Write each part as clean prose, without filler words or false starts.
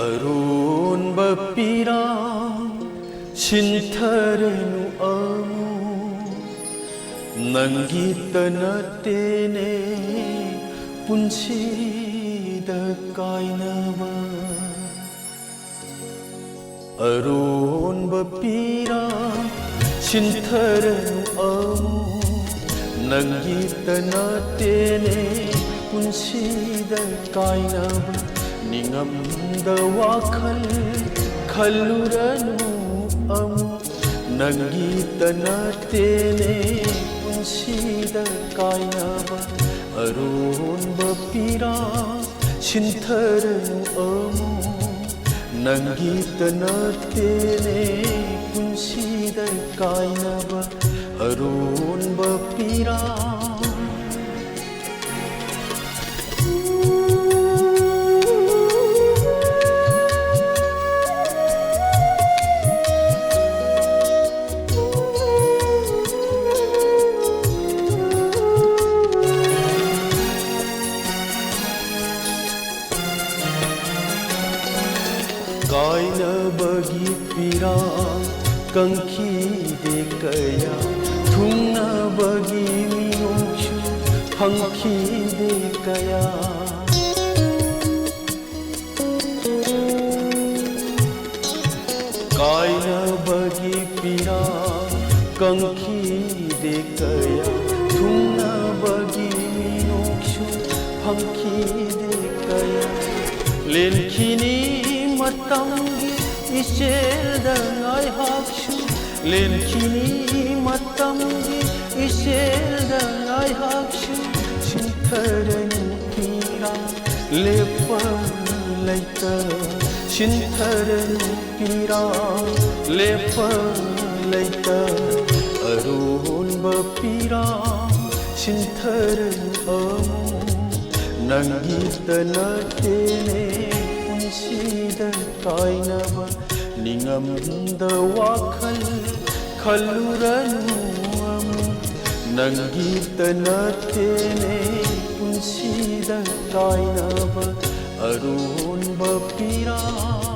ꯑꯔꯣꯟꯕ ꯄꯤꯔꯥꯡ ꯁꯤꯟꯊꯔꯅꯨ ꯑꯃꯨꯛ ꯅꯪꯒꯤꯇ ꯅꯠꯇꯦꯅꯦ ꯄꯨꯟꯁꯤꯗ ꯀꯥꯏꯅꯕ ꯑꯔꯣꯟꯕ ꯄꯤꯔꯥꯡ ꯁꯤꯟꯊꯔꯅꯨ ꯑꯃꯨꯛ ꯅꯪꯒꯤꯇ ꯅꯠꯇꯦꯅꯦ ꯄꯨꯟꯁꯤꯗ ꯀꯥꯏꯅꯕ ꯅꯤꯡꯉꯝꯗ ꯋꯥꯈꯜ ꯈꯜꯂꯨꯔꯅꯨ ꯑꯃꯨꯛ ꯅꯪꯒꯤꯇ ꯅꯠꯇꯦꯅꯦ ꯄꯨꯟꯁꯤꯗ ꯀꯥꯏꯅꯕ ꯑꯔꯣꯟꯕ ꯄꯤꯔꯥꯡ ꯁꯤꯟꯊꯔꯅꯨ ꯑꯃꯨꯛ ꯅꯪꯒꯤꯇ ꯅꯠꯇꯦꯅꯦ ꯄꯨꯟꯁꯤꯗ ꯀꯥꯏꯅꯕ ꯑꯔꯣꯟꯕ ꯄꯤꯔꯥꯡ कायनबगी पिरां कंखीदे कया थुंगनबगी मिनुक्षु हंखीदे कया कायनबगी पिरां कंखीदे कया थुंगनबगी मिनुक्षु हंखीदे कया लेनखिनी Matangi इसेदा ngaihaksu lenkini matanggi iselda ngaihaksu sintharanu pirang lepa laita sintharanu pirang lepa laita aronba pirang sintharanu nangita natene punsida kainaba ningamda wakhal khaluranu amuk nangita natene punsida kainaba aronba pirang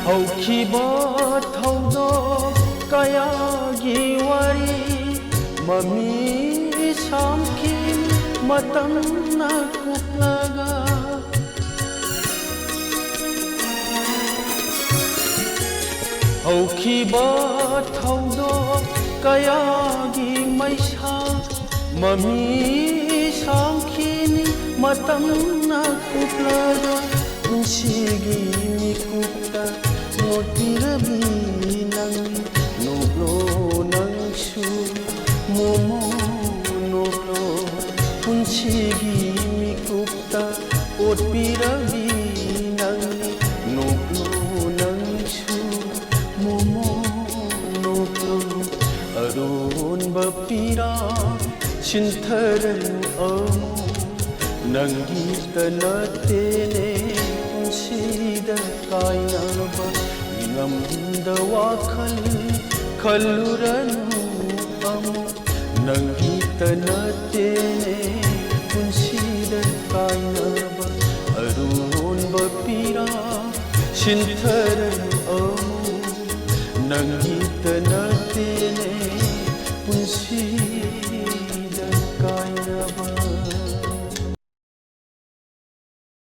ꯍꯧꯈꯤꯕ ꯊꯧꯗꯣꯛ ꯀꯌꯥꯒꯤ ꯋꯥꯔꯤ ꯃꯃꯤ ꯁꯥꯝꯈꯤ ꯃꯇꯝꯅ ꯀꯨꯞꯂꯒ ꯍꯧꯈꯤꯕ ꯊꯧꯗꯣꯛ ꯀꯌꯥꯒꯤ ꯃꯩꯁꯥ ꯃꯃꯤ ꯁꯥꯝꯈꯤꯅꯤ ꯃꯇꯝꯅ ꯀꯨꯞꯂꯒ ꯄꯨꯟꯁꯤꯒꯤ ꯃꯤꯀꯨꯞꯇ मोतिरबी नंग नोब्लो नंगशु मोमो नोब्लो पुंसीगी मिकुप्ता ओटपिरबी नंग नोब्लो नंगशु मोमो नोब्लो अरोनबा पिरां सिंथरनु अमु नंगीता नत्तेने पुंसीदा कायनबा ningamda wakhal khaluranu amuk nangita natene punsida kainaba aronba pirang sintharanu amuk nangita natene punsida